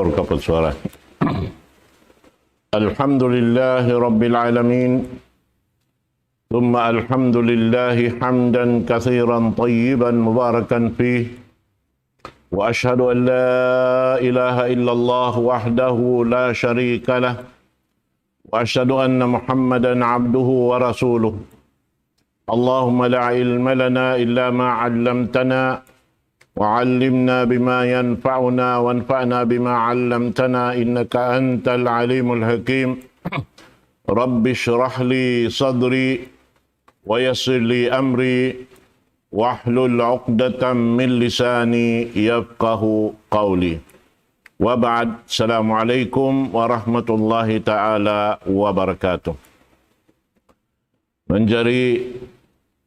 Motor kapag suara. Alhamdulillahi Rabbil Alamin. Thumma alhamdulillahi hamdan kathiran tayyiban mubarakan fih. Wa ashhadu an la ilaha illallah wahdahu la sharika lah. Wa ashhadu anna Muhammadan abduhu wa rasuluh. Allahumma la ilma lana illa ma 'allamtana. وعلمنا بما ينفعنا وانفعنا بما علمتنا إنك أنت العليم الحكيم رب اشرح لي صدري ويسر لي أمري واحلل عقدة من لساني يفقه قولي وبعد السلام عليكم ورحمة الله تعالى وبركاته. Menjadi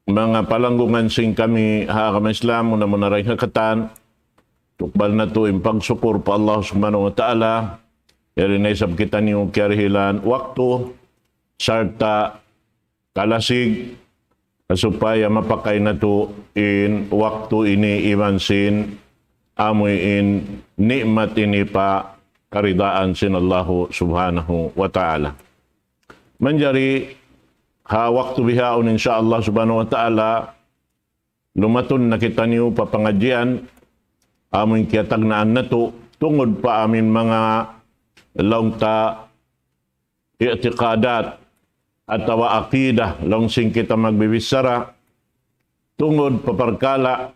mga palanggungan sing kami hakam Islam muna rin hakatan tukbal na to yung pagsukur pa Allah subhanahu wa ta'ala yarin na isab kita niyo kiarihilan waktu sarta kalasig supaya mapakay na to in waktu ini imansin amoy in nikmat ini pa karidaan sin Allah subhanahu wa ta'ala. Menjadi waktu bihaon insyaallah subhanahu wa ta'ala lumatun na kita niyo papangadyan amin kiyatagnaan na to tungod pa amin mga laungta i'tiqadat atawa aqidah langsing kita magbibisara tungod paparkala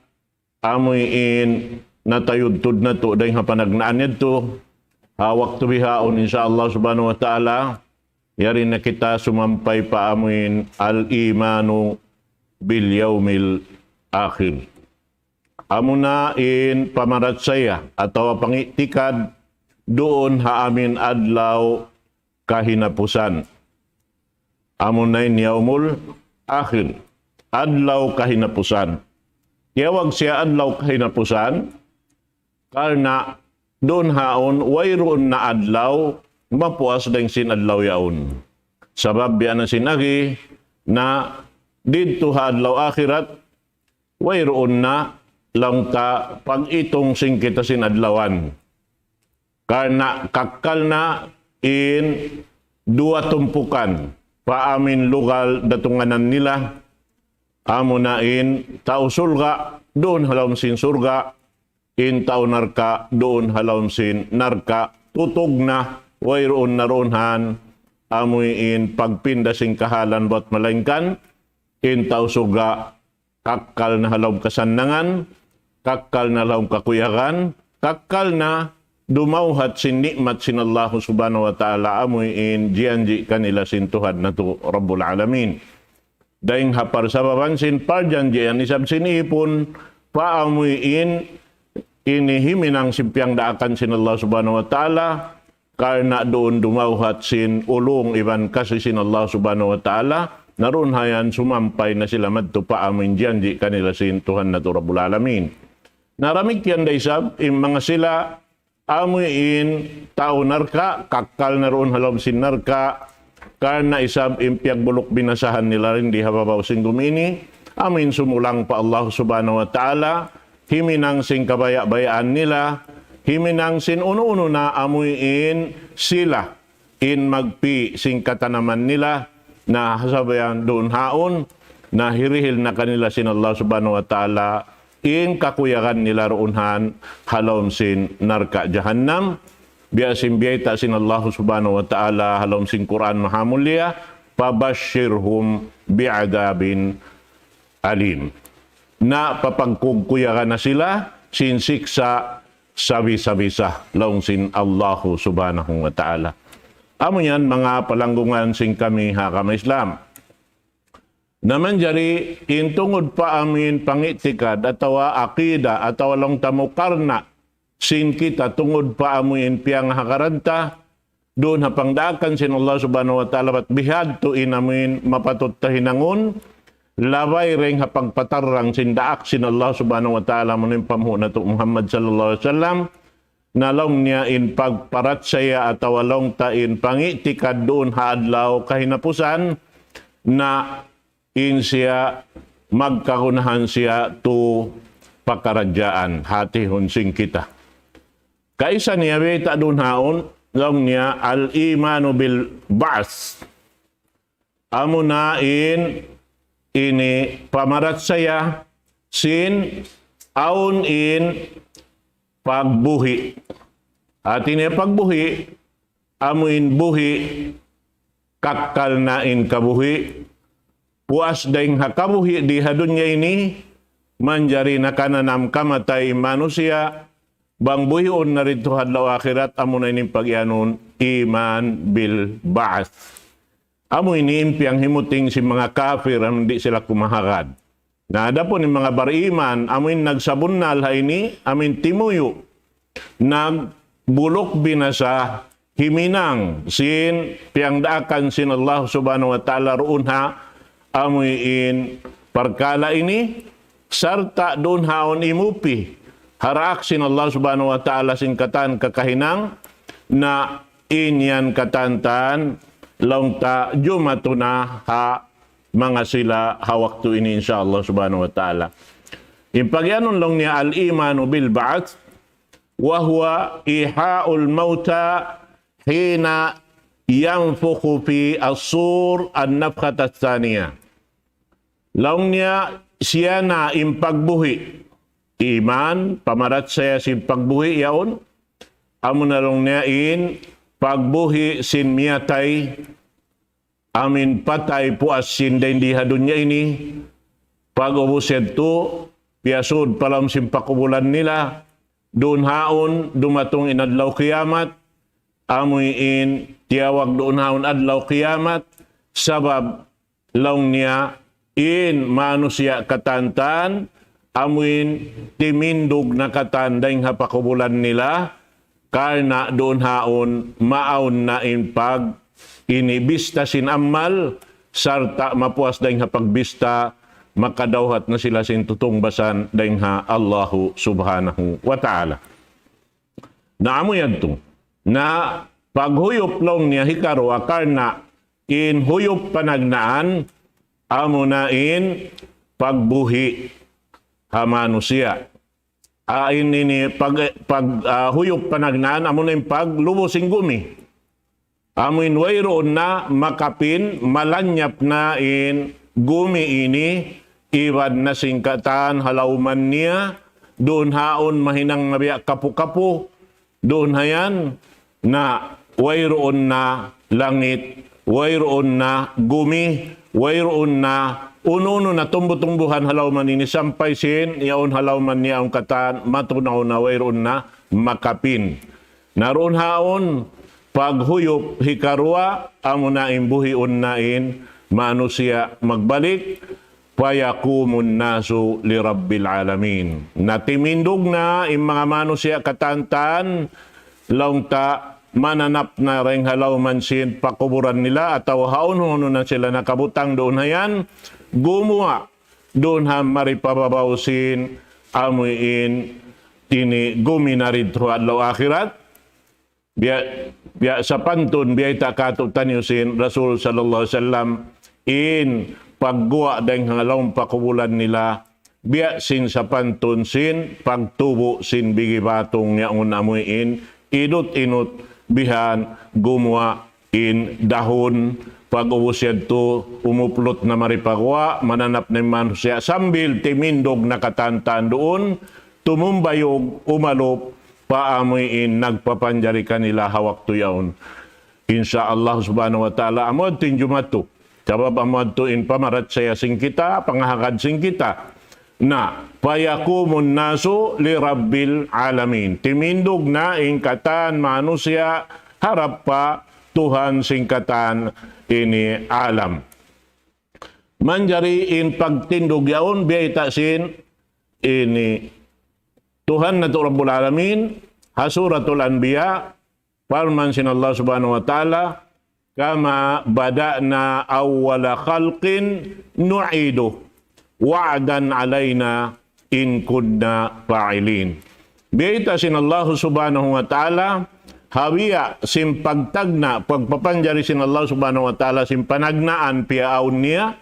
amoy in natayudtud na to dahil hapanagnaan nito waktu bihaon insyaallah subhanahu wa ta'ala yari na kita sumampay paamuin al-imanu bil yaumil akhir. Amuna in pamaratsaya atau pangitikad doon haamin adlaw kahinapusan. Amuna in yaumul akhir. Adlaw kahinapusan. Tiyawag siya adlaw kahinapusan karena doon haon wayroon na adlaw mapuas dahil sinadlaw yaon. Sabab biyan na sinagi na dito hadlaw akhirat, wayroon na lang ta pag itong sing kita sinadlawan. Karena kakal na in dua tumpukan paamin lugal datunganan nila, amo na in tao surga, doon halawm sin surga, in tao narka, doon halawm sin narka, tutog na wayroon naronhan amoy in pagpinda sing kahalan bot malengkan in tao suga kakal na halaw kasannangan, kakal na halaw kakuyakan, kakal na dumauhat sin nikmat sin Allah subhanahu wa ta'ala amoy in jianji kanila sin Tuhan na to Rabbul Alamin. Daing hapar sa babansin parjan jian isab sinipon paamoy in inihiminang simpiang daakan sin Allah subhanahu wa ta'ala karena doon dumauhat sin ulong iban kasi sin Allah subhanahu wa ta'ala naroon hayan sumampay na sila madto pa amin janji kanila sin Tuhan na to Rabbul Alamin. Naramik yan daysab mga sila amuin tao narka kakal naroon halom sin narka karena isab impiyag bulok binasahan nila rin di hababaw sin gumini amin sumulang pa Allah subhanahu wa ta'ala himinang sing kabaya-bayaan nila himinang sin uno-uno na amuin sila in magpi sing katanaman nila na hasabayan doon haon na hirihil na kanila sin Allah subhanahu wa ta'ala in kakuyakan nila roonhan halom sin narka jahannam biasim biyata sin Allah subhanahu wa ta'ala halom sin Quran mahamulia pabashirhum bi'adabin alim na papagkukuyakan na sila sin siksa sabi-sabisa laong sin Allahu subhanahu wa ta'ala. Amo yan mga palanggungan sing kami hakam Islam. Naman jari intungod pa amin pangitikad atawa akida atawa lang tamukarna sin kita tungod pa amin piyang hakaranta doon hapangdakan sin Allah subhanahu wa ta'ala at bihad to inamin mapatot tahinangon labay ring hapagpatarang sindaak sin Allah subhanahu wa ta'ala munin pamuho na to Muhammad sallallahu alaihi wasallam nalong niya in pagparatsaya at awalong ta in pangitikad doon haadlaw kahinapusan na in siya magkakunahan siya to pakaradyaan hatihon sing kita. Kaisa niya beta dun haon, long niya al-imanu bil ba'as. Amo na ini pamarat saya sin aun in pagbuhi. At ini pagbuhi, amuin buhi, kakal na in kabuhi, puas daing hakabuhi di hadunya ini, manjari na kananam kamatay manusia, bang buhiun na rito hadlaw akhirat, amo na ining pagyanon, iman bil ba'ath. Amo ini impiang himuting si mga kafir, hindi sila kumahagad. Nada po ni mga bariman, amin nagsabunnal ha ini, amin timuyo, nagbulok binasa, himinang, sin, piang daakan sin Allah subhanahu wa ta'ala roon ha, amuin parkala ini, sarta doon haon imupi, haraak sin Allah subhanahu wa ta'ala sin katan kakahinang, na inyan katantan, laung ta jumatuna ha, mga sila hawaktu ini insyaallah subhanahu wa ta'ala. Impagyanon lang niya al-imanu bil ba'ath wa huwa iha'ul mauta hina yanfukhu fi as-sur an-nafkhat ats-tsaniyah. Lang niya siya na impagbuhi. Iman, pamarat saya sin pagbuhi yaon. Amo na lang niya in pagbuhi sin miyatay amin patay puas sinday di hadunya ini pag-ubused to piasod palam simpakubulan nila doon haon dumatong inadlaw kiyamat amuin tiyawag doon haon adlaw kiyamat sabab laung niya in manusia katantan amuin timindog na katandang hapakubulan nila karna doon haon maon na in pag ini bista sin amal sarta mapuas daing ha pagbista makadawhat na sila sin tutungbasan daing ha Allahu subhanahu wa ta'ala. Naamo yan to na paghuyop long niya hikaro akarna in huyop panagnaan amo na in pagbuhi ha manusia. Ini huyop panagnaan amo na in paglubosing gumi. Amin wayroon na makapin, malanyap na in gumi ini, iwad na singkatan, halauman niya, doon haon mahinang nabiya kapu-kapu, doon hayan na wayroon na langit, wayroon na gumi, wayroon na ununo na tumbo-tumbuhan halauman ini, sampay sin, yaon halauman niya ang katan, matunaw na wayroon na makapin. Naroon haon, paghuyop hikarwa amo na imbuhiun nain manusia magbalik payakumun nasu li rabbil alamin. Natimindog na im mga manusia katantan laung ta mananap na ring halaw mansin pakuburan nila ataw haon-hono na sila nakabutang doon hayan gumawa doon ha maripababawsin amuin ini guminarid adlaw akhirat biya sa pantun biya ita katutan yusin Rasul sallallahu alaihi wasallam in pagguwa dahil hangalawang pakubulan nila biya sin sa pantun sin pagtubo sin bigibatong yaon amuin idot-inot bihan gumawa in dahon pag-ubusyad to umuplot na maripagwa mananap na manusia sambil timindog na katantan doon tumumbayog umalop paamuin nagpapanjari kanila hawak to yaon. Insyaallah subhanahu wa ta'ala amod tinjumato. Sabab amod to in pamarat saya sing kita, pangahagad sing kita. Na payakumun nasu li rabbil alamin. Timindog na ingkatan manusia harap pa Tuhan singkatan ini alam. Manjari in pagtindog yaon biya sin ini Tuhan na Rabbul Alamin, hasuratul anbiya, parman sin Allah subhanahu wa ta'ala, kama bada'na awwala khalqin nu'idu, wa'adan alayna in kunna fa'ilin. Biyita sin Allah subhanahu wa ta'ala, hawiya sim pagtagna, pagpapanjari sin Allah subhanahu wa ta'ala, sim panagnaan piyaon niya,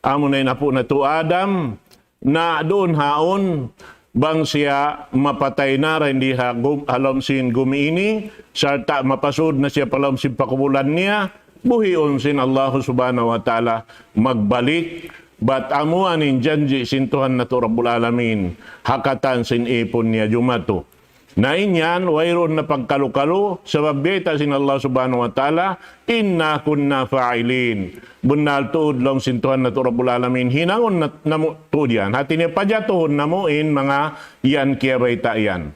amunay na po na to Adam, na doon haon, bang siya mapatay na hindi halomsin gumiini, sarta mapasud na siya palomsin pakubulan niya, buhion sin Allah subhanahu wa ta'ala magbalik, bat amuanin janji sin Tuhan na Rabbul Alamin, hakatan sin ipon niya jumato. Na inyan, wayron na pagkalukalu, sabab beta sin Allah subhanahu wa ta'ala, inna kunna fa'ilin. Bunal tuod lang sin Tuhan na Rabbul Alamin, hinangon na mo tuod yan. Hati niya pajatuhon na mo in mga yan kaya bayta yan.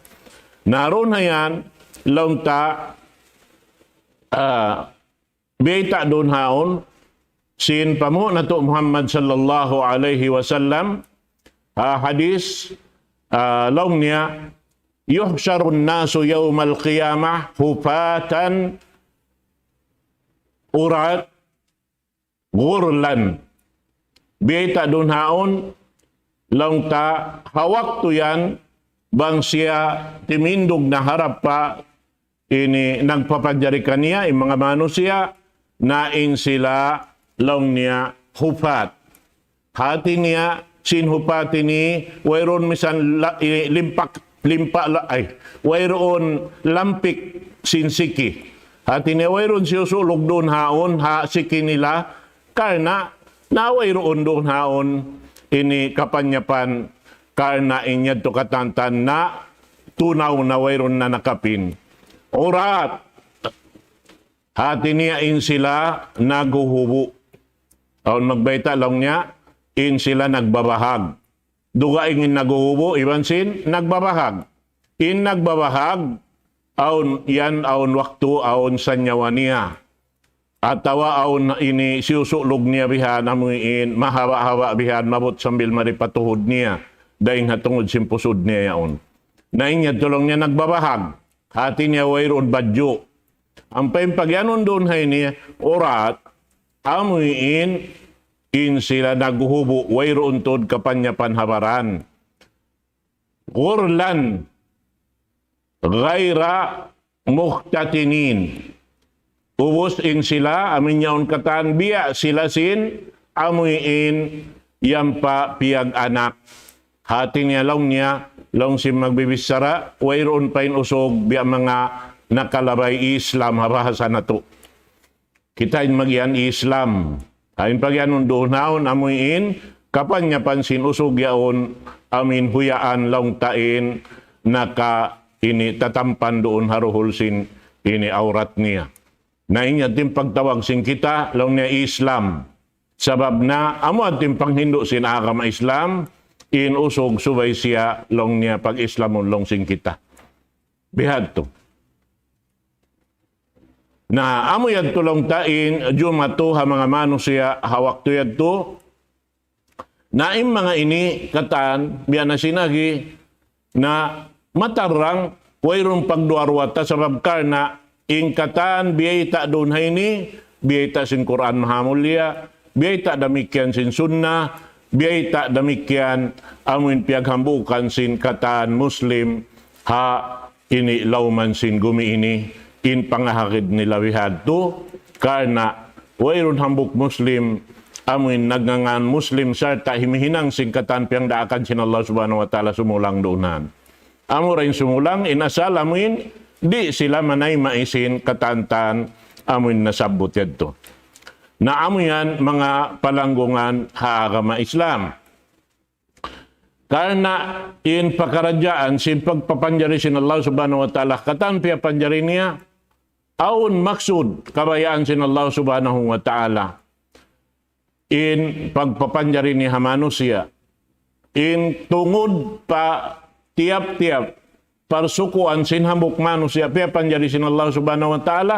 Naroon na yan, lang ta, beta doon haon, sin pamo na to Muhammad sallallahu alaihi wasallam, hadis, lang niya, yuhsyarun nasu yawmal qiyamah hufatan urat gurlan. Biyata dun haon, lang ta hawak to yan, bang siya timindog na harap pa, ini nagpapadyari kaniya, yung mga manusia, nain sila lang niya hufat. Hati niya, sinhupati ni, wayron misan wayroon lampik sinsiki. Hati niya wayroon siusulog doon haon, siki nila, karna na wayroon doon haon, ini kapanyapan, karna inyad to katantan na tunaw na wayroon na nakapin. Orat, hati niya in sila naguhubo. Aon magbayta lang niya, in sila nagbabahag. Duga ingin naguhubo, ibansin, nagbabahag. In nagbabahag, aon yan, aon waktu, aon sanyawa niya. At tawa aon ini siusulog niya bihan, amuin, mahawa-hawa bihan, mabot sambil maripatuhod niya. Dahil hatungod simpusod niya yaon. Nain niya tulong niya nagbabahag. Hati niya wayroon badyo. Ang paimpagyanon doon hay niya, orat, amuin, in sila naghuhubo, wayroon tod kapanyapan habaran. Gurlan, gayra muhtatinin. Ubos in sila, amin yaon katan, biya sila sin, amuin, yampa piyag anak. Hati niya long si magbibisara, wayroon pa usog, biya mga nakalabay Islam, habahasa na to. Kitain magyan Islam. Ayon pagyanon doon haon amuin, kapanya pansin usog yaon, amin huyaan lang tain, naka ini tatampan doon haruhul sin ini aurat niya. Na inya tim pagtawag sin kita, lang niya Islam. Sabab na, amo at tim panghindo sin agama Islam, in usog subay siya, lang niya pag-Islamon lang sin kita. Bihad to. Na amo yan tulong tain, jumato ha mga manusia, hawak to yan to. Naim mga ini, katan, biya na sinagi, na matarang, wayron pagduarwata, sabab karna, in katan, biyayta doon hay ni, biyayta sin Quran mahamulya, biyayta damikyan sin sunnah, biyayta damikyan, amuin piyaghambukan sin katan Muslim, ha ini lauman sin gumi ini, in pangahakid nila wihad to, karna wayron hambuk Muslim, amuin nagngangan Muslim sarta himihinang singkatan piyang daakan sin Allah subhanahu wa ta'ala sumulang doonan. Amo rin sumulang, inasal amuin, di sila manay maisin katantan, amuin nasabot yadto. Na amo yan mga palanggungan haagama Islam. Karena in pakaradyaan, sin pagpapanjari sin Allah subhanahu wa ta'ala, katan piya panjari niya, aun maksud kabayaan sin Allah subhanahu wa ta'ala in pagpapanjari ni manusia, in tungod pa tiap-tiap parsukuan sin hambuk manusia piya panjari sin Allah subhanahu wa ta'ala,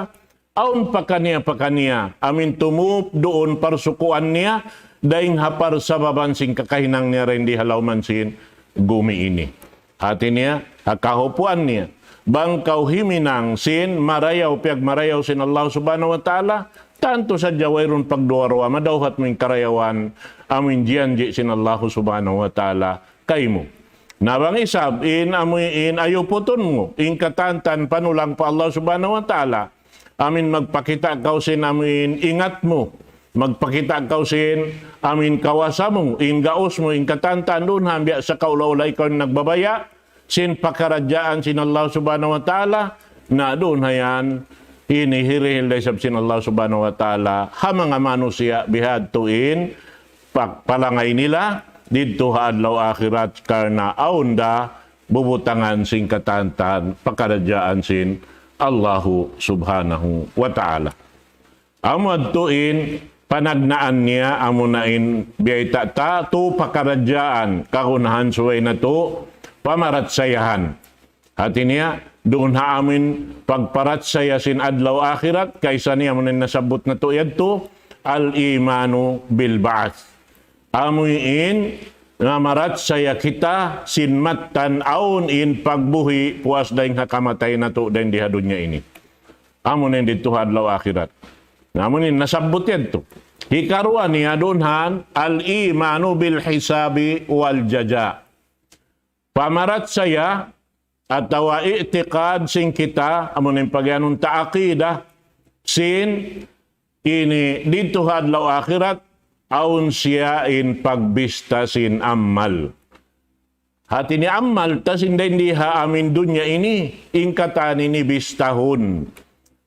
aun pakaniya amin tumup doon parsukuan niya daing hapar sababan sin kakahinang niya rin di halauman sin gumi ini. Hati niya, hakahupuan niya. Bangkaw himinang sin marayaw piyag marayaw sin Allah subhanahu wa ta'ala, tanto sa jawayron pagduwarwa, madawhat ming karayawan, amin diyanji sin Allah subhanahu wa ta'ala, kaymo. Nabang isab, in amuin ayuputon mo, in katantan panulang pa Allah subhanahu wa ta'ala, amin magpakita kaw sin amin ingat mo, magpakita kausin amin kawasa mo, in gaos mo, in katantan doon hambya sa kaulaulay ikaw nagbabaya, sin pakaradyaan sin Allah subhanahu wa ta'ala, na doon hayan, inihirihil daysab sin Allah subhanahu wa ta'ala, ha mga manusia bihad tuin, palangay nila, dito haadlaw akhirat karna aunda, bubutangan sin katantan, pakaradyaan sin Allahu subhanahu wa ta'ala. Amad tuin, panagnaan niya, amunain biyay ta, to pakaradyaan, kahunahan suway na to, pamaratsayahan. Hati niya, doon ha amin pagparatsaya sin adlaw akhirat, kaysa niya munin nasabot na to yadto, al-imanu bil-ba'ath. Amuin, nga maratsaya kita sinmatan aun in pagbuhi puas daing hakamatay na to daing dihadon niya ini. Amunin dito hadlaw akhirat. Amunin nasabot yan to. Hikaruan niya doonhan al-imanu bil hisabi wal jaja. Pamaratsaya at tawa i'tiqad sin kita amunin pagyanong ta'aqidah sin ini dito hadlaw akhirat aun siya in pagbista sin ammal. Hati ni ammal, tas hindi ha amin dunya ini, ingkatan ini bistahun.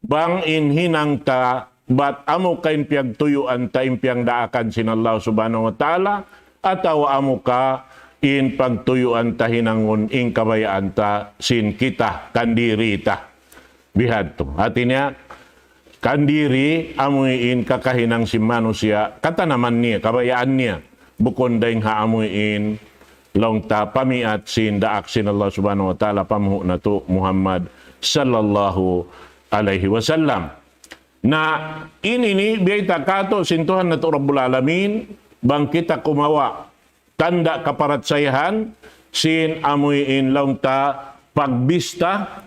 Bang in hinang ta, bat amo kain piyag tuyuan ta impiyang daakan sin Allah subhanahu wa ta'ala, ataw amo ka in pagtuyuan ta hinangun in kabayaan ta sin kita, kandiri ta. Bihad to. Hati niya, kandiri amuin kakahinang si manusia kata naman niya kabayaan niya bukon daing haamuin long ta pamiat sin daak sin Allah subhanahu wa ta'ala pamuhu na to Muhammad sallallahu alaihi wasallam na ini ni biyay takato sintuhan na to Rabbul Alamin bang kita kumawa tanda kaparatsayahan sin amuin long ta pagbista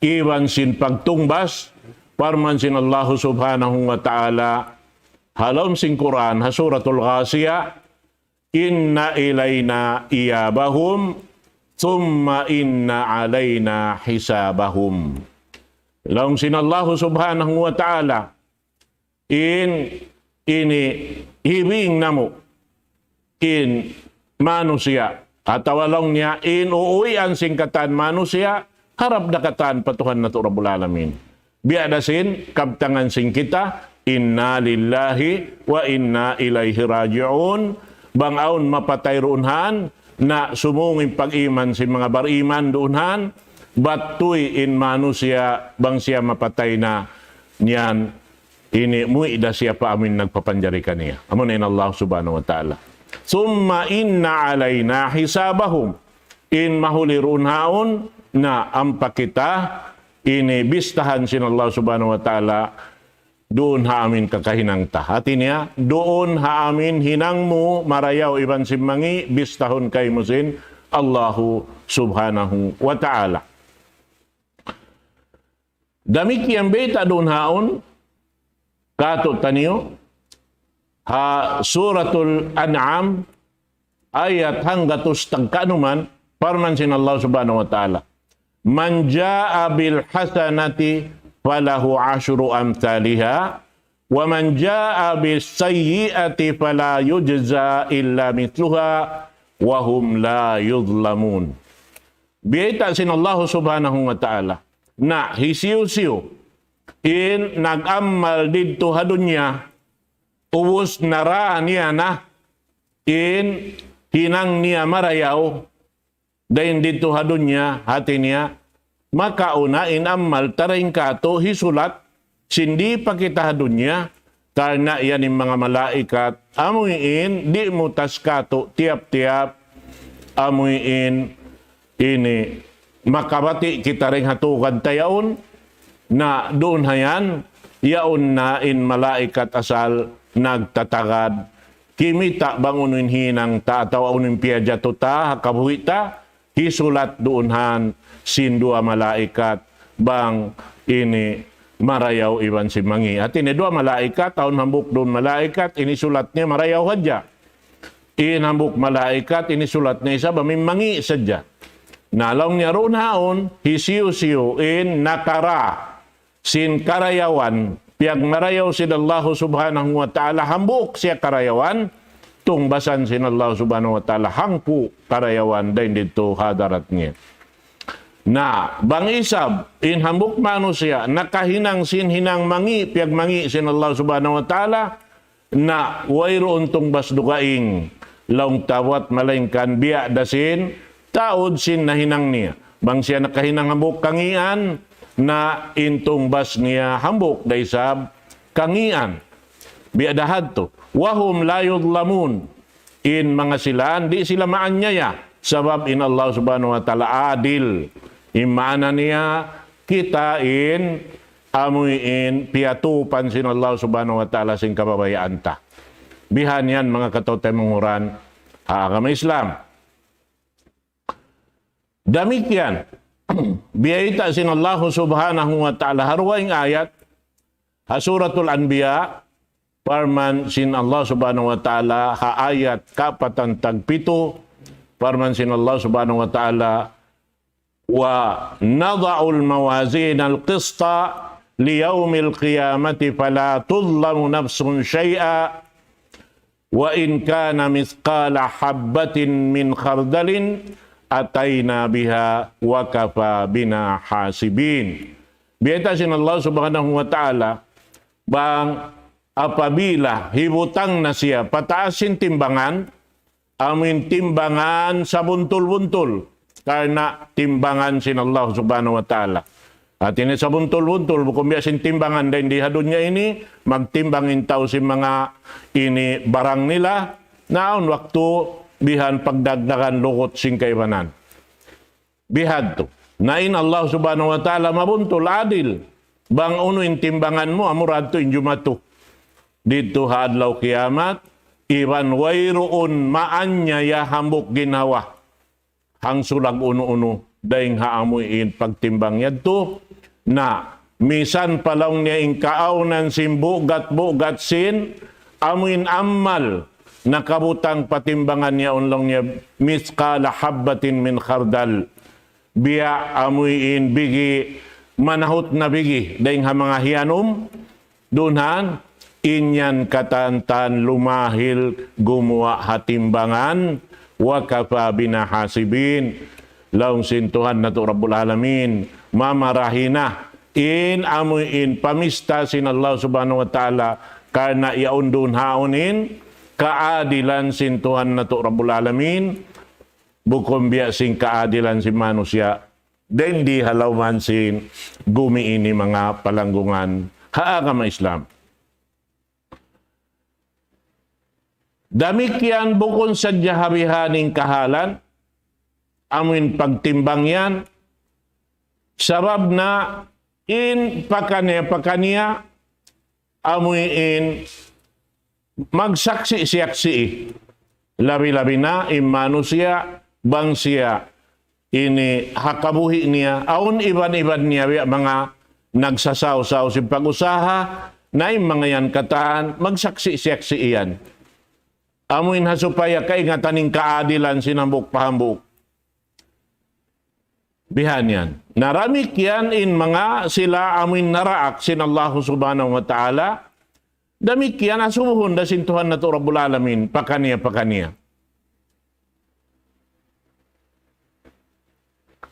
iwan sin pagtungbas parman sin Allah subhanahu wa ta'ala halom sin Quran ha suratul Ghasiyah inna ilayna iyabahum thumma inna alayna hisabahum. Long sin Allah subhanahu wa ta'ala ini hibing namo in manusia atawalong niya in uuwian singkatan manusia harap dakatan patuhan na to Rabbul Alamin. Biadasin kabtangan sing kita inna lillahi wa inna ilaihi raji'un bangaon mapatay runhan na sumungin pag-iman si mga bariman doonhan batuy in manusia bang siya mapatay na niyan ini muida siya pa amin nagpapanjari kaniya amunin Allah subhanahu wa ta'ala summa inna alayna hisabahum in mahuli runhaon na ampa kita ini bistahan sin Allah subhanahu wa ta'ala doon ha amin kakahinang ta. Hati niya, doon ha amin hinang mo marayaw iban simmangi bistahon kay mo sin Allahu subhanahu wa ta'ala. Damik yang beta doon haon kato taniyo ha suratul An'am ayat hanggatus tagkanuman parman sin Allah subhanahu wa ta'ala. Man jaa bil hasanati falahu asyru amthaliha wa man jaa bis sayyiati fala yujza illa mithluha wa hum la yuzlamun. Biita sin Allah subhanahu wa ta'ala na hisiw-siw in nag-ammal didto hadunya ubos nara niya na in hinang niya marayaw dahin dito hadunya hati niya makauna inamal taring kato hisulat sindi pa kita hadunya karena yan yung mga malaikat amuin di mutas kato tiap-tiap amuin ini makabati kita ring hatukan tayaon na doon hayan yaon na in malaikat asal nagtatagad kimita bangunin hinang ta ataw unin piyajato ta kabuhita hisulat doonhan sin dua malaikat bang ini marayaw iban si mangi. At ini dua malaikat, taon hambuk doon malaikat, ini sulatnya marayaw hadya. Inhambuk malaikat, ini sulatnya isa bamimangi sadya. Nalong niya roon haon, hisiyo-siyo in nakara sin karayawan Piyag marayaw sinallahu subhanahu wa ta'ala, hambuk siya karayawan, tungbasan sinallahu subhanahu wa ta'ala, hangku karayawan, dahin dito hadarat niya. Na bang isab, in hambuk manusia, nakahinang sinhinang mangi, piyag mangi sinallahu subhanahu wa ta'ala, na wayroon tungbas dugaing, laung tawat malaingkan biya dasin, taod sin nahinang niya. Bang siya nakahinang hambuk kangian, na intong bas niya hambuk daysab kangian biadahad to wahum la yudlamun in mga silaan di sila maanyaya sabab in Allah subhanahu wa ta'ala adil imana niya kitain amuin piatupan sin Allah subhanahu wa ta'ala sing kababayaan ta bihan yan mga katotay manguran agama Islam damikyan biyaita sin Allah subhanahu wa ta'ala harwaing ayat suratul anbiya parman sin Allah subhanahu wa ta'ala ha ayat kapatan tagpito parman sin Allah subhanahu wa ta'ala wa nada'ul mawazin al-qista liyawmil qiyamati fala tudlamu nafsun syai'a wa in kana mithqala habbatin min khardalin atayna biha wa kafa bina hasibin. Bieta sin Allah subhanahu wa ta'ala bang apabila hibutang na siya pataasin timbangan amin timbangan sa buntul-buntul karena timbangan sin Allah subhanahu wa ta'ala. At ini sa buntul-buntul bukom biasin timbangan dahil di hadunya ini magtimbangin tao si mga ini barang nila naon waktu bihan pagdagdagan lukot sing kaibanan. Bihad to. Nain Allah subhanahu wa ta'ala mabuntul adil. Bang unuin timbangan mo amurad to injumato. Dito hadlaw kiamat iban wayroon maanya ya hambuk ginawa. Hang sulag uno-uno daing haamuin pagtimbang yadto na misan palong niya inkaaw simbugat-bugat sin amuin ammal nakabutang patimbangan niya unlong niya miskala habbatin min khardal biya amuin bigi manahot na bigi dahing ha mga hiyanom dunhan inyan katantan lumahil gumawa hatimbangan wa kafa bina hasibin laung sintuhan na to Rabbul Alamin mamarahina in amuin pamista sin Allah subhanahu wa ta'ala karena yaun dun haonin kaadilan sin Tuhan na to Rabbul Alamin bukom biya sing kaadilan si manusia den di halawman sin gumi ini mga palanggungan haagama Islam. Damikian bukon sa jaharihaning kahalan amin pagtimbang yan sabab na in pakanya amuin magsaksi-siyaksi labi-labi na imano siya bang siya ini hakabuhi niya aun iban-iban niya mga nagsasaw-saw si pag-usaha na mga yan kataan magsaksi-siyaksi iyan amuin hasupaya kaingataning kaadilan sinambok pahambok bihan yan naramik yan in mga sila amuin naraak sin Allah subhanahu wa ta'ala damikian asumuhun da sin Tuhan na to Rabbul Alamin pakania.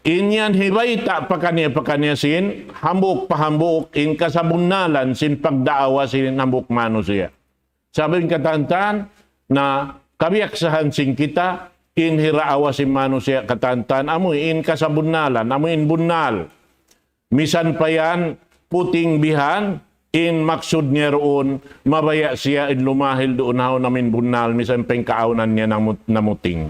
Inyan hibayta pakania sin hambuk pahambuk in kasabunalan sin pagdaawa sin hambuk manusia. Sabi katantan na kabiyaksahan sin kita in hiraawa sin manusia katantan amoy in kasabunalan amoy in bunal. Misan pa yan puting bihan in maksud niya roon, mabaya siya in lumahil doon haw namin bunal, misan pengkaawanan niya namuting.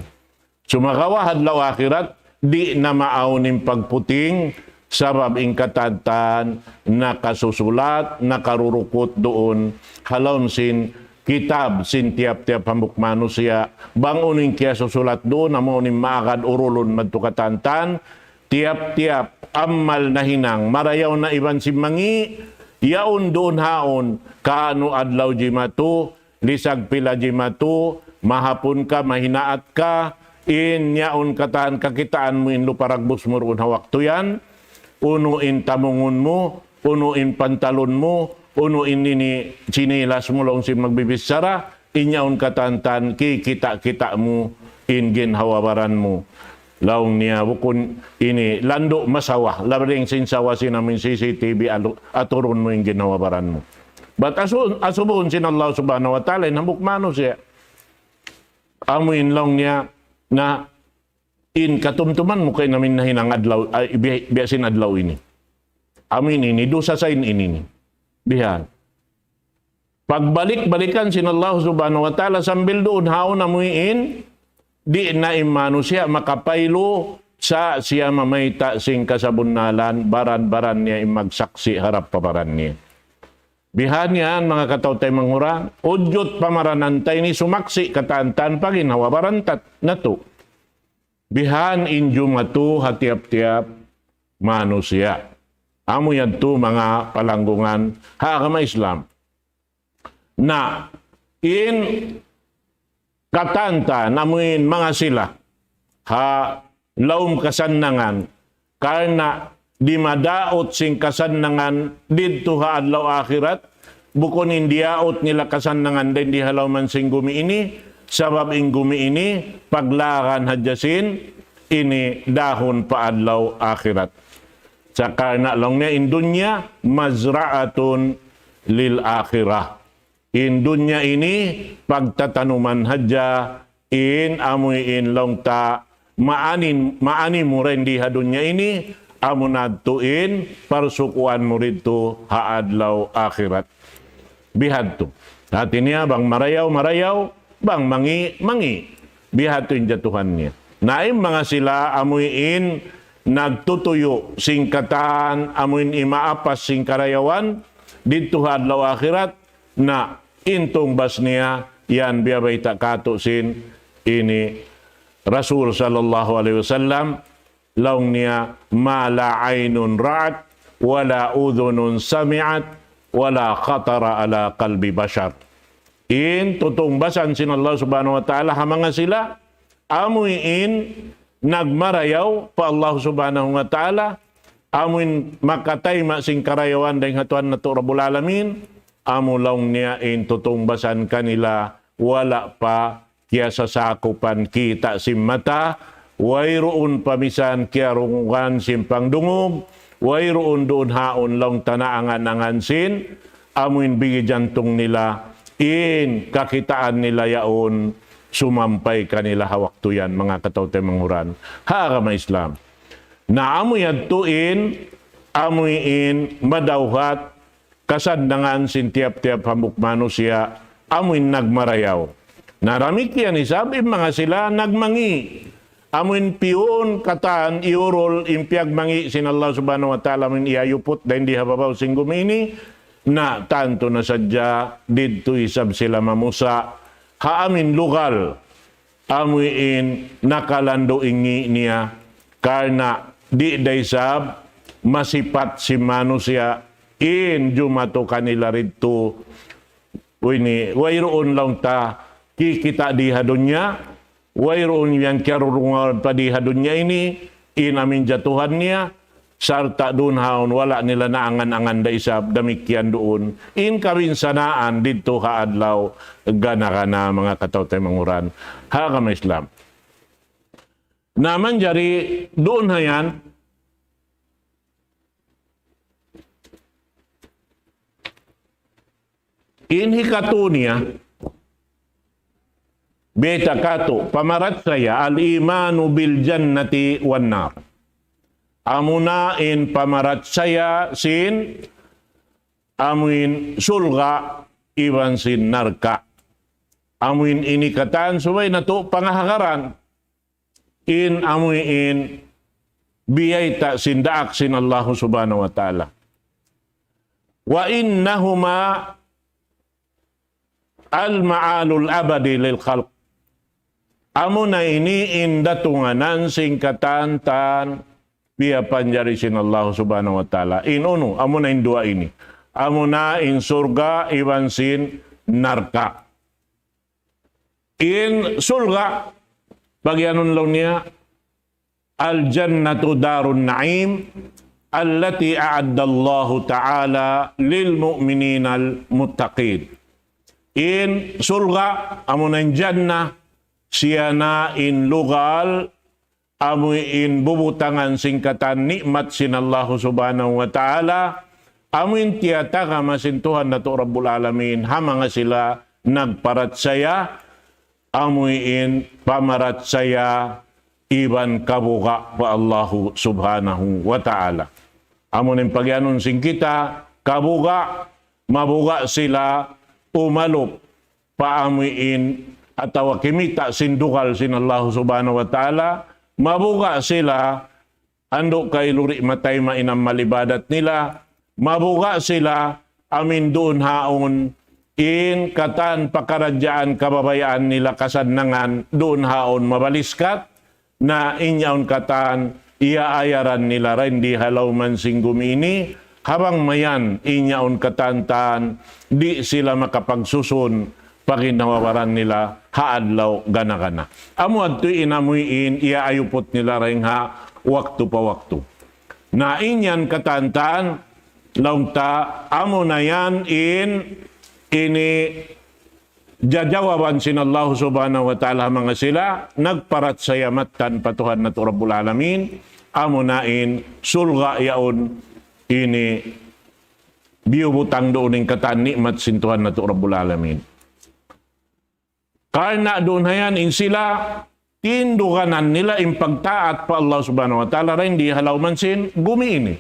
Sumakawa hadlaw akhirat, di na maawnin pagputing, sabab in katantan, nakasusulat, nakarurukot doon, halon sin kitab, sin tiap-tiap hambukmano siya, bangunin kaya susulat doon, amunin maagad urulon madtukatantan, tiap-tiap ammal na hinang, marayaw na iban si mangi, yaon doon haon, kaano adlaw jimatu, lisag pila jimatu, mahapon ka, mahinaat ka, in yaon kataan kakitaan mo in luparagbos mo roon hawak to yan, unuin tamungon mo, unuin pantalon mo, uno ini ni sinilas mo long si magbibisara, inyaon katantan, kikita-kita mo, ingin hawabaran mo. Laong niya, bukun ini, lando masawa, labring sinsawa sinamin CCTV, aturon mo yung ginawabaran mo. But asubun sin Allah subhanahu wa ta'ala, nambukmano siya. Amuin lang niya na in katumtuman mo kayo namin na hinang adlaw, biyasin adlaw ini. Amin ini, dosa sa ini. Bihan. Pagbalik-balikan sin Allah subhanahu wa ta'ala, sambil doon haon amuin, di na imano siya makapaylo sa siya mamayta sing kasabunalan, baran-baran niya imagsaksi harap pabaran niya. Bihan yan, mga katawtay manghura, udyot pamaranantay ni sumaksi katantan paginawa barantat na to. Bihan injo matu hatiap-tiap manusia. Amo yan to mga palanggungan hakama Islam. Na in katanta namuin mga sila ha laum kasannangan karena di madaot sing kasannangan didto ha adlaw akhirat bukon indiaot nila kasannangan din di halaw man sing gumi ini sabab ing gumi ini paglakan hadyasin ini dahon pa adlaw akhirat sa karena lang niya in dunya mazra'atun lil akhirah. In dunya ini, pagtatanuman hadya, in amuin long ta, maani mo rin di hadunya ini, amunadtuin, parsukuan mo rito haadlaw akhirat. Bihad to. Hati niya, bang marayaw, bang mangi. Bihad to yung jatuhan niya. Naim mga sila, amuin, nagtutuyo, singkatan, amuin imaapas, singkarayawan, dito haadlaw akhirat, na intong bas niya yan biyabay takatusin ini Rasul sallallahu alaihi wasallam laung niya ma la aynun ra'at wala udhunun sami'at wala khatara ala qalbi bashar. In tutong basan sin Allah subhanahu wa ta'ala hamanga sila amuin nagmarayaw pa Allah subhanahu wa ta'ala amuin makatay masing karayawan dahil hatuan na to Rabbul Alamin amulaw niya in tutungbasan kanila wala pa kaya sasakupan kita simmata wayroon pamisan kaya rungan simpang dungog wayroon doon haon lang tanaangan sin amuin bigi jantong nila in kakitaan nila yaon sumampay kanila hawak tuyan mga katawte manghuran hakama Islam na amuyan tuin amuin madawhat kasandangan sin tiap-tiap hamuk manusia amuin nagmarayaw. Naramik yan isabi mga sila nagmangi. Amuin piyon katan iurol impiag mangi sin Allah subhanahu wa ta'ala min iayupot dahil di hababaw sing gumini na tanto na sadya didto isab sila mamusa haamin lugal amuin nakalando ingi niya karena di daysab masipat si manusia in jumato kanila rito wayroon lang ta kikita di hadunya wayroon yan karurungan pa di hadunya ini inamin jatuhan niya sarta doon haon wala nila naangan-angan da isab damikyan doon in kabinsanaan dito haadlaw gana mga katawtay manguran hakama Islam naman jari doon hayan inhi katunia beta kato pamarat saya al-imanu bil jannati wan nar. Amuna in pamarat saya sin amuin sulga iwan sin narka. Amuin ini kataan subay na to pangahagaran in amuin biyay ta sindaak sin Allah subhanahu wa ta'ala. Wa innahuma al-ma'alul abadi lil khalq. Amo na ini indatunganan singkatan tan biya panjari sin Allah subhanahu wa ta'ala. Inuno, amo na in dua ini. Amo na in surga iwan sin narka. In surga, bagyanon lang niya, al-jannatu darun na'im, allati a'addallahu ta'ala lil mu'mininal muttaqin. In surga amo ng jannah siya na in lugal amo in bubutangan singkatan nikmat sinallahu subhanahu wa ta'ala amo in tiyata ka masintuhan na to Rabbul Alamin hamanga sila nagparatsaya amo in pamaratsaya iban kabuka pa Allahu subhanahu wa ta'ala. Amo ning pagyanon sing kita, kabuga, mabuga sila, umalop, paamuin, atawa kimita sindukal sin Allah subhanahu wa ta'ala, mabuga sila, ando kay luri matay mainam malibadat nila, mabuga sila, amin doon haon, in katan pakaradyaan kababayaan nila kasadnangan, doon haon mabaliskat, na inyaon katan, iaayaran nila rin di halaw man sing gumini, habang mayan inyaon katantan, di sila makapagsusun, paginawawaran nila, haadlaw gana-gana. Amo adto inamuin, iaayupot nila rin ha, waktu pa waktu. Na inyan katantan, launta, amo na yan ini jajawaban sin Allah subhanahu wa ta'ala mga sila, nagparat sa yamatan patuhan na to Rabbul Alamin, amo nain sulga yaon ini biubutang doon ng kataan nikmat sintuhan na to Rabbul Alamin. Karena doon hayan in sila tindukanan nila impagtaat pa Allah subhanahu wa ta'ala rin di halaw man sin gumiini.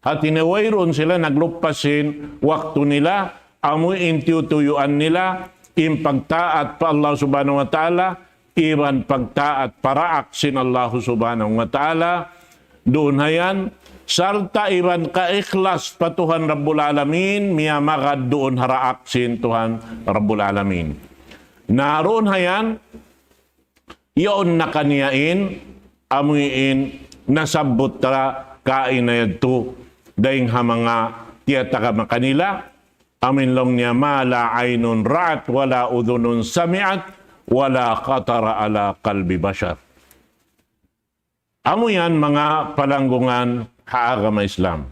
At inawayroon sila naglupasin waktu nila amo intiyutuyuan nila impagtaat pa Allah subhanahu wa ta'ala iban pagtaat paraak sin Allah subhanahu wa ta'ala doon hayan, sarta iban ka-ikhlas pa Tuhan Rabbul Alamin, miyamagad doon haraak sin Tuhan Rabbul Alamin. Naroon hayan, iyon na kaniyain, amuin, nasabot ta kain na yadto, dahing hamanga tiyata ka kanila, amin lang niya mala aynun ra'at, wala udhunun sami'at, wala qatara ala qalbi bashar. Amo yan mga palanggungan haagama Islam.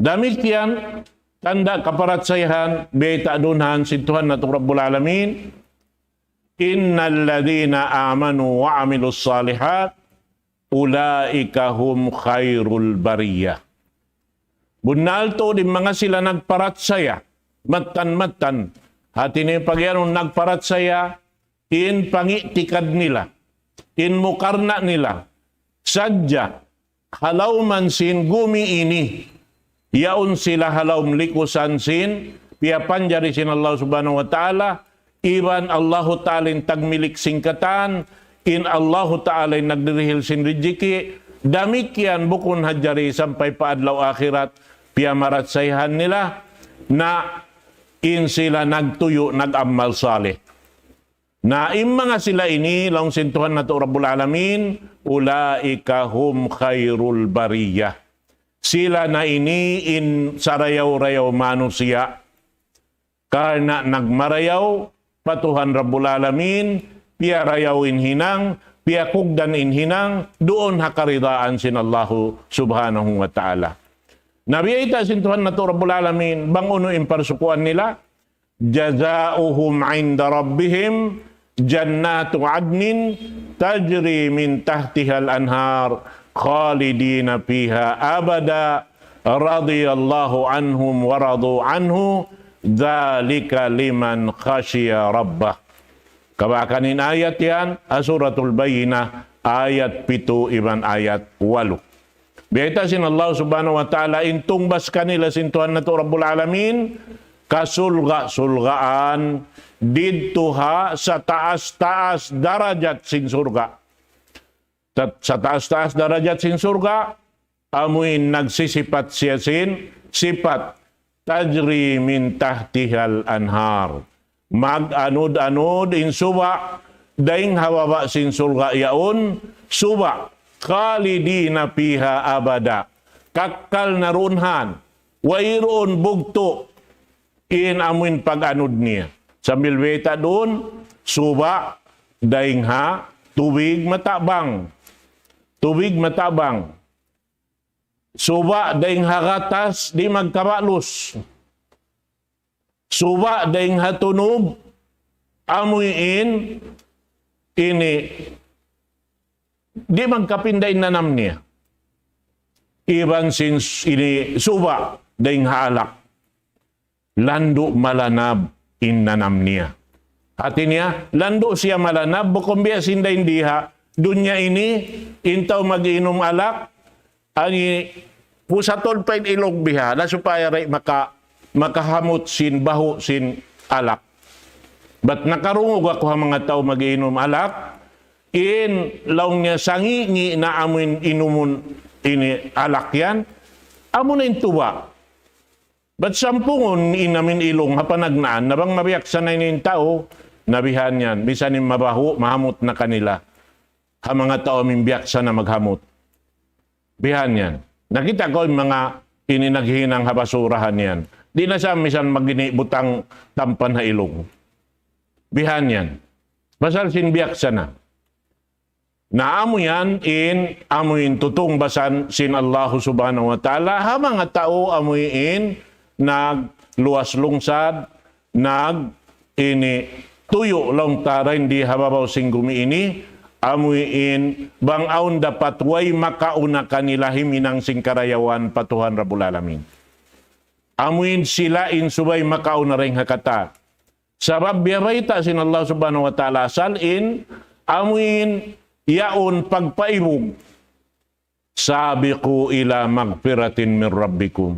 Damit yan, tanda kaparatsayahan, beta adunhan sintuhan na Rabbul Alamin, innal ladhina amanu wa amilus salihat, ulaika hum khairul bariyah. Bunal to din mga sila nagparatsaya, matan-matan, hati ni pagyanong nagparatsaya, in pangitikad nila, in mukarna nila, sadya, halaw man sin gumiini, yaon sila halaw likusan sin, piyapanjari sin Allah subhanahu wa ta'ala, iban Allahu ta'alin tagmilik singkatan, in Allahu ta'alin nagdirihil sin rijiki, damikyan bukun hajari sampai paadlaw akhirat, piyamaratsayhan nila, na in sila nagtuyo, nag-amal salih. Na mga sila ini, lang sintuhan na to Rabbul Alamin, ulaika hum khairul bariyah. Sila na ini in sarayaw-rayaw manusia. Karena nagmarayaw, patuhan Rabbul Alamin, piyarayawin hinang, piyakugdan in hinang, doon hakaridaan sin Allahu subhanahu wa ta'ala. Nabiyita sintuhan na to Rabbul Alamin, bang uno in parsukuan nila, jazauhum inda rabbihim, jannatu adnin tajri min tahtihal anhar khalidina fiha abada radiyallahu anhum wa radu anhu dzalika liman khashiya rabbah. Kabakanin ayat yan, Suratul Bayyinah ayat 7 iban ayat 8. Biyata sin Allah subhanahu wa ta'ala intungbas kanila sintuhan na to Rabbul Alamin kasulga-sulgaan didtuha sa taas-taas darajat sin surga. Sa taas-taas darajat sin surga, amuin nagsisipat siya sin sipat tajri min tahtihal anhar. Mag-anod-anod in suba, daing hawaba sin surga yaon, suba, khalidina piha abada. Kakkal na runhan, wairoon bugto, in amuin pag-anod niya. Sambil beta doon, suba, daingha, tubig matabang. Tubig matabang. Suba daing hagatas di magkabalos. Suba daing hatunog amuyin ini di magkapinday nanam niya. Iban since ini suba daing haalak. Lando malanab innanam niya. Hati niya, lando siya malanab, bukumbiya sinda indiha, dunya ini, intaw mag-inom alak, ani pusatol pa ilog biha, na supaya ray makahamot sin baho sin alak. But nakarungog ako ha mga tao mag-inom alak, in laong niya sangi na amin inumun ini alak yan, amo na intuwa. But sampungon inamin ilong hapanagnaan, nabang mabiyak sanay ng tao, nabihan yan, bisan yung mabaho, mahamot na kanila. Ha mga tao mimbiyak na maghamot. Bihan yan. Nakita ko yung mga ininaghinang habasurahan yan. Di na siya misan maginibutang tampan na ilong. Bihan yan. Basal sinbiyak na. Naamo yan amuin tutong basan sin Allah subhanahu wa ta'ala. Ha mga tao amuin nagluwas lungsad, tuyo lang tara hindi hababaw sing gumiini, amuin bangaon dapat way makauna kanila himinang sing karayawan patuhan Rabbul Alamin. Amuin sila subay makauna ring hakata. Sabab biyarayta sin Allah subhanahu wa ta'ala salin, amuin yaon pagpaibog. Sabiqu ila magfiratin min rabbikum.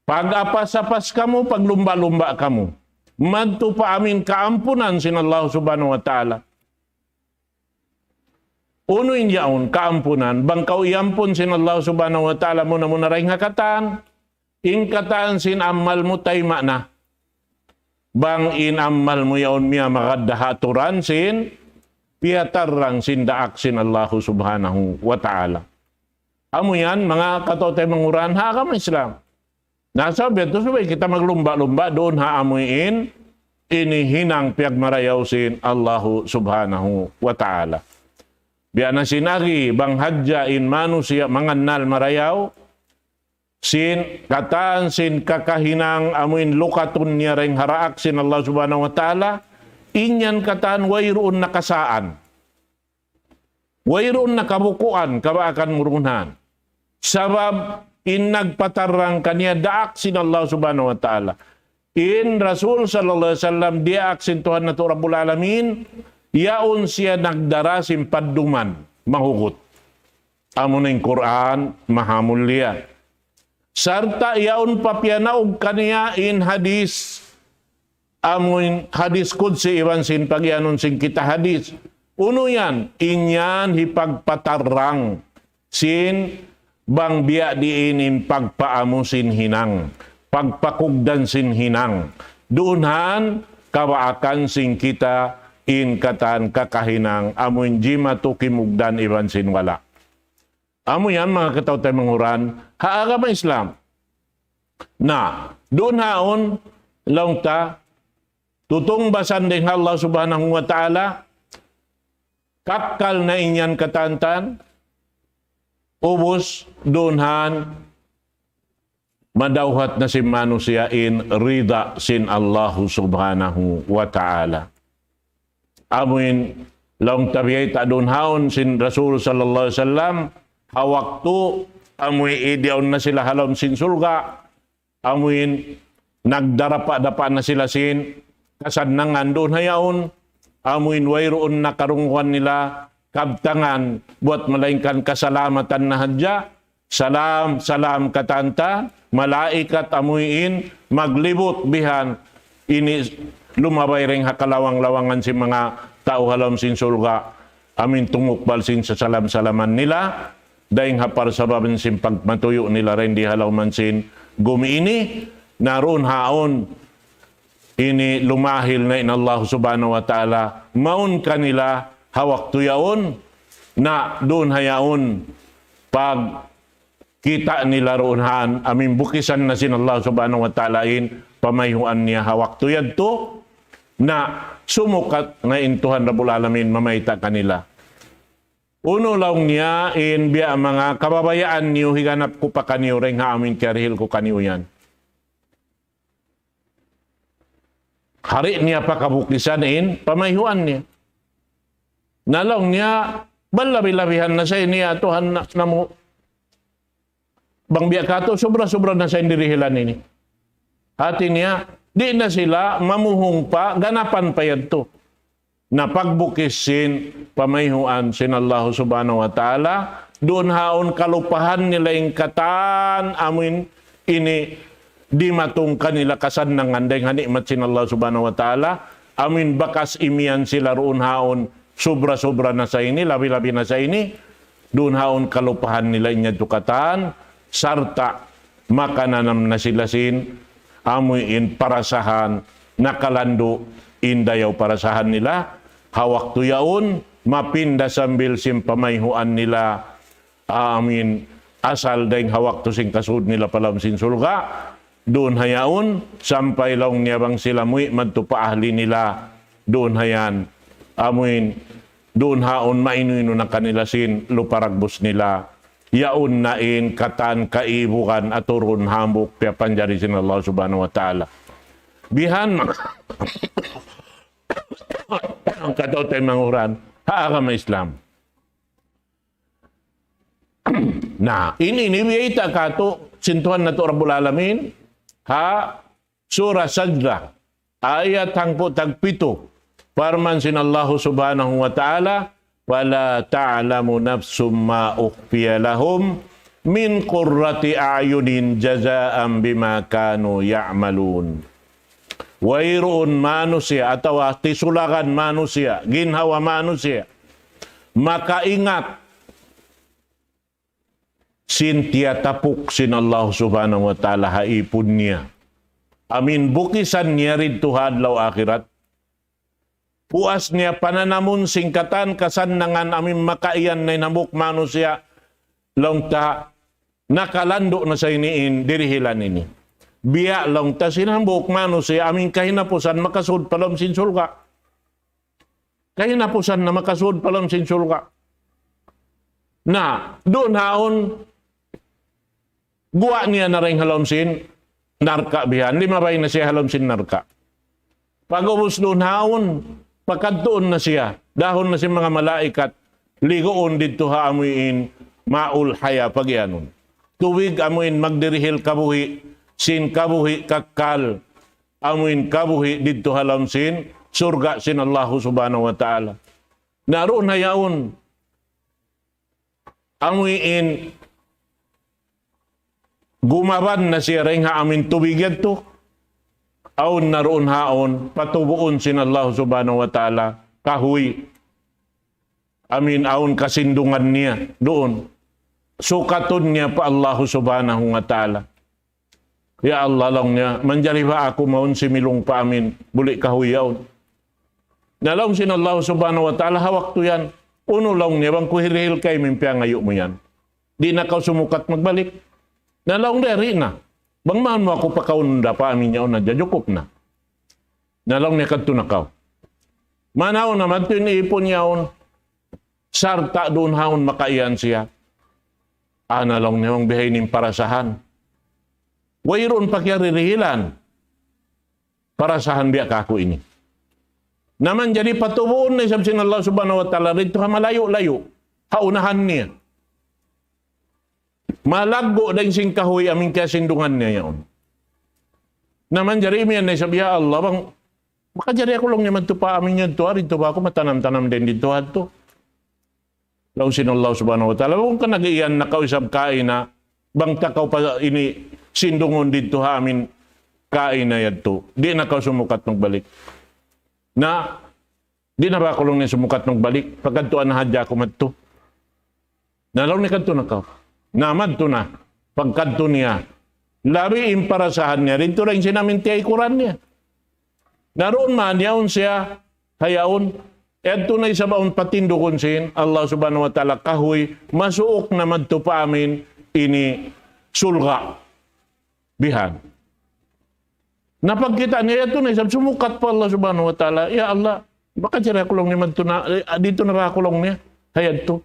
Pag-apas-apas kamu, paglumba-lumba kamu. Madto pa amin kaampunan sin Allah subhanahu wa ta'ala. Unuin yaon, kaampunan. Bangkaw iampun sin Allah subhanahu wa ta'ala muna ring hakatan. Ingkataan sin amal mo tay na. Bang in amal mo yaon miya makadahaturan sin piyatarang sin daak sin Allah subhanahu wa ta'ala. Amo yan, mga katote manguran, hakam Islam. Nasa beto sabay kita maglumba-lumba doon haamuin inihinang piyagmarayaw sin Allahu subhanahu wa ta'ala. Biya na sinagi bang hadya in manusia mangannal marayaw sin kataan sin kakahinang amuin lukatun niya ring haraak sin Allah subhanahu wa ta'ala inyan kataan wayroon nakasaan. Wayroon nakabukuan kabaakan murunhan. Sabab nagpatarang kaniya daak sin Allah subhanahu wa ta'ala. In Rasul sallallahu alaihi wasallam diak sin Tuhan na Rabbul Alamin, yaon siya nagdara sin padduman, mahugot. Amo na yung Quran, mahamul liya. Sarta yaon papyanaog kaniya in hadis, amun hadis kudsi iwan sin pagyanon sin kita hadis. Uno yan, inyan hipagpatarang sin bang biya diinin pagpaamusin hinang, pagpakugdan sin hinang. Doonhan kawaakan sin kita in katan kakahinang amun jima to kimugdan iban sin wala. Amo yan mga katawtay manguran, haagama Islam. Na doon haon lang ta tutong basan din Allah subhanahu wa ta'ala kapkal na inyan katantan ubos doonhan madawhat na si manusia in rida sin Allah subhanahu wa ta'ala. Amuin lang tabiyay ta doonhaon sin Rasul sallallahu alaihi wasallam hawaktu amuin ideon na sila halom sin sulga. Amuin nagdarapa-dapa na sila sin kasadnangan doon hayaon. Amuin wayroon na karungkuhan nila kabtangan buat malaingkan kasalamatan na hadya. Salam, salam katanta, malaikat amuin, maglibot bihan, ini lumabay ring hakalawang-lawangan si mga tao halam sin sulga, amin tungukbal sin sa salam-salaman nila, daing hapar sababin sin pagmatuyo nila rin di halaw man sin gumiini, naroon haon, ini lumahil na in Allah subhanahu wa ta'ala, maun kanila hawak tuyaon, na doon hayaon, pag kita nila roonhan, amin bukisan na sin Allah subhanahu wa ta'alain, pamayhuan niya hawak tuyad to, na sumukat na intuhan Rabbul Alamin mamayta kanila. Uno lang niya in biya mga kababayaan niyo higanap ko pa kaniyo rin nga amin karihil ko kaniyo yan. Hari niya pa kabukisan in pamayhuan niya. Nalong niya balabi-labihan na sa niya tuhan na mo bang biya kato sobra-sobra na sa indirihilan ini. Hati niya di na sila mamuhong pa ganapan pa yan to. Na pagbukisin pamayhuan sin Allah subhanahu wa ta'ala, doon haon kalupahan nila yung katan amin ini di matong kanila kasan ng anday hanikmat sin Allah subhanahu wa ta'ala, amin bakas imian sila roon haon sobra-sobra na sa ini, labi-labi na sa ini, doon haon kalupahan nila inya dukatan, sarta makananam na sila sin, amuin parasahan, nakalando indayaw parasahan nila, hawak tuyaon, mapinda sambil sim pamayhuan nila, amin, asal daing hawak to sing kasud nila palam sin sulga, doon hayaon, sampay lang niya bang sila muy, madtupaahli nila, doon hayan, amin, doon haon mainuino na kanila sin luparagbos nila, yaon nain katan kaibukan aturun hambuk pia panjari sin Allah subhanahu wa ta'ala. Bihan ang kataw tayo manguran, haagam Islam. Na, inibiyita kato, sintuhan na to Rabbul Alamin, ha, surah Sajdah, ayat hangpo tagpito, parman sin Allah subhanahu wa ta'ala, wala ta'lamu nafsum ma ukhfiya lahum, min qurrati a'yunin jazaan bima kanu ya'malun. Wairoon manusia atau tisulakan manusia, ginhawa manusia, maka ingat sintia tapuk sin Allah subhanahu wa ta'ala haipun niya. Amin bukisan niya rin Tuhan law akhirat. Puas niya pananamun singkatan kasanangan amin makaiyan na namuk manusia long ta nakalando na sa iniin dirihilan ini. Biya lang ta sinambok manusia amin kahinapusan makasud palam sin sulga. Kahinapusan na makasud palam sin sulga. Na doon haon guwa niya na rin halom sin narka bihan. Lima bay na siya halom sin narka. Pag-ubos doon haon, pagkadtoon na siya. Dahon na si mga malaikat. Ligoon dito ha amuin maul haya pagyanon. Tuwig amuin magdirihil kabuhi. Sin kabuhi kakal, amuin kabuhi dito halam sin, surga sin Allah subhanahu wa ta'ala. Naroon na yaon, amuin, gumaban na siya rin ha amin tubigyan to, aon naroon haon, patubuon sin Allah subhanahu wa ta'ala, kahuy, amin aon kasindungan niya, doon, sukaton niya pa Allah subhanahu wa ta'ala. Ya Allah lang niya, manjari ba ako maun si milong pa amin, buli kahuyaw. Nalong sin Allah subhanahu wa ta'ala, hawak to yan. Uno lang niya, bang kuhirihil kay mimpiang ngayo mo yan. Di na kau sumukat magbalik. Nalong deri na. Bang maan mo ako pa kaunda pa amin yaw na dyadyukop na. Nalong niya kadto na kau. Manaw naman ito iniipon yaon, sarta doon haon makaiyan siya. Nalong niya ang bihay ning parasahan. Wayroon pakyaririhilan. Parasahan biya kako ini. Naman jadi patubuon na isab sin Allah subhanahu wa ta'ala rito ha malayo-layo. Haunahan niya. Malaggo na sing kahoy aming kasindungan niya yun. Naman jadi miyan na isab ya Allah bang makajari ako lang naman ito pa amin yan to. Rito ba ako matanam-tanam din dito to. Law sin Allah subhanahu wa ta'ala. Kung ka nag-iyan na kausap kain na bang takaw pa ini sindungon dito ha amin kain na yan to. Di na ka sumukat magbalik. Na, di na ba ako lang niya sumukat magbalik? Pagkantuan na hadya ko matto. Nalaw ni kanto na ka. Namad to na. Pagkanto niya. Labi imparasahan niya. Rin to rin sinaminti ay kuran niya. Naroon man yaon siya. Hayaon. Eto na isa baon patindukon sin. Allah subhanahu wa ta'ala kahoy. Masuok na madto pa amin. Ini sulga. Bihan. Napagkita niya ito na isang sumukat pa Allah subhanahu wa ta'ala. Ya Allah, baka dyan ako lang naman ito na, dito na ako lang niya. Hayad to.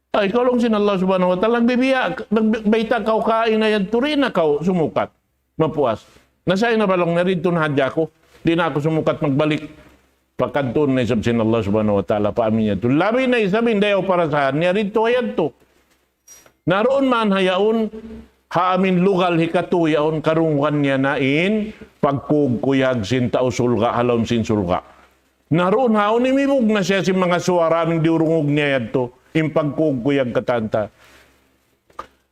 Ay, ikaw lang sin Allah subhanahu wa ta'ala, nagbaita kau kain na yan, turi na kau sumukat, mapuas. Nasa'yo na balong narito na hadya ko, di na ako sumukat magbalik. Pagkantun na isab sin Allah subhanahu wa ta'ala, paamin niya to. Labi na isabin, dayaw para sa narito ayan to. Naroon man hayaon, haamin lugal hikatuyaon, karungan niya nain, pagkugkuyag sin tao sulga, halom sin sulga. Naroon haon, imibog na siya si mga suwaraming diurungog niya yan to. Impagkugkuyag katanta.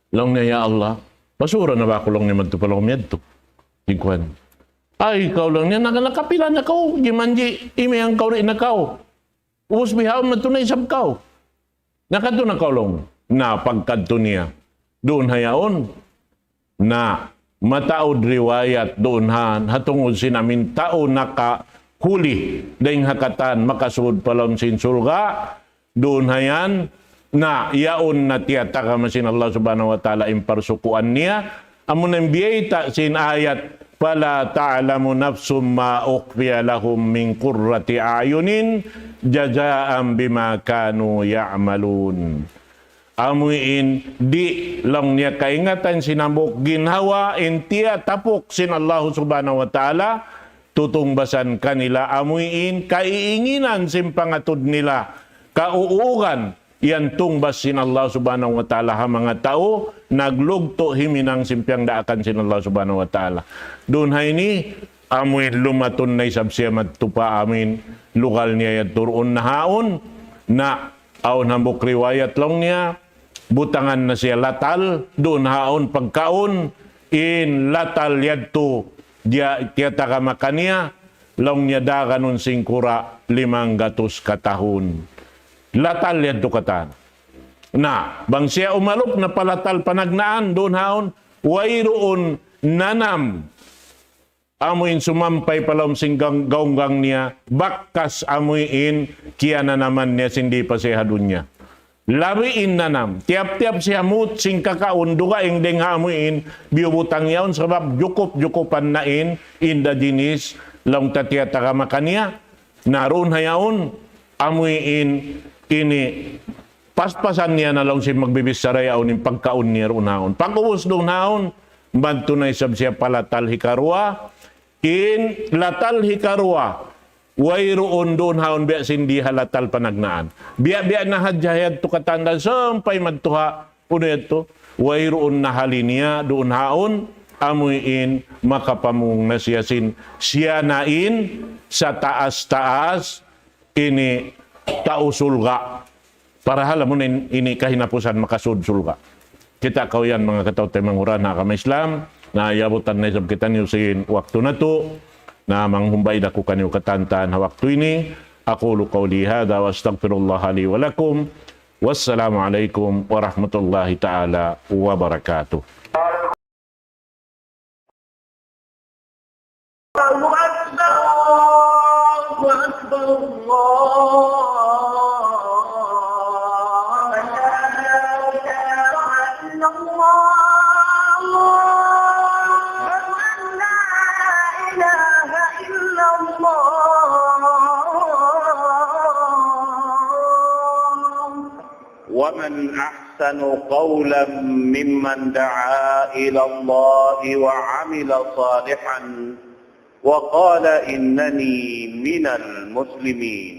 Lang niya, ya Allah, basura na ba ako lang niya magtupalong yadto? Ikuan. Ay, ikaw lang niya, nakapila na kau, gimanji, imi ang kau rin na kau. Ubus bihaw, matunay sab kau. Nakato na kau lang, na pagkadto niya. Doon hayaon, na mataod riwayat doon hatungod sinamin tao nakahuli, dahing hakatan, makasud palong sinsulga, doon hayan na yaon na tiyata ka masin Allah subhanahu wa ta'ala imparsukuan niya. Amun ang biyayta sin ayat, fala ta'lamu nafsum ma ukhfiya lahum min qurrati ayunin jazaan bima kanu ya'malun. Amuin di lang niya kaingatan sinambok ginhawa intiya tapok sin Allah subhanahu wa ta'ala tutungbasan kanila amuin kaiinginan sin pangatod nila kauugan yan tungbas sin Allah subhanahu wa ta'ala ha mga tao naglugto himinang simpyang daakan sin Allah subhanahu wa ta'ala. Doon hay ni amoy lumaton na isabsiya magtupa amin lugal niya yan turon na haon na aon hambok riwayat lang niya butangan na siya latal doon haon pagkaon in latal yadto diya tiyata ka makaniya lang niya daganon singkura 500 katahon. Latal yan to katan. Na, bang siya umalok na palatal panagnaan, doon haon, wayroon nanam. Amuin sumampay palom singgang gaunggang niya, bakkas amuin, kiya na naman niya, sindi pa siya dunya. Labiin nanam, tiap-tiap siya mut, sing kakaon, duga ingdeng amuin, biyubutang yaon, sabab jukup-jukupan nain, inda dinis, lang tatiyata ka makanya, naroon hayaon, amuin, ini paspasan niya na lang siya magbibisaray aon yung pagkaon niya roon haon. Pag-ubos doon haon, banto na isab siya palatal hikarwa, in latal hikarwa, wayroon doon haon biya sindi halatal panagnaan. Biya na hadjayad to katanda, sampay magtuha, puno yato, wayroon na halinya doon haon, amuin makapamung na siya nain sa taas-taas, ini tao sulga. Para halam mo na ini kahinapusan makasud sulga. Kita kauyan mga katawtay manguran na kama Islam, na yabutan na isab kita niyo sin waktu na to, na manghumbay na ko kanyo katantaan ha waktu ini. Aqulu qawli hadha wa astaghfirullah li wa lakum. Wassalamu alaikum warahmatullahi ta'ala wabarakatuh. ومن أحسن قولا ممن دعا إلى الله وعمل صالحا وقال إنني من المسلمين.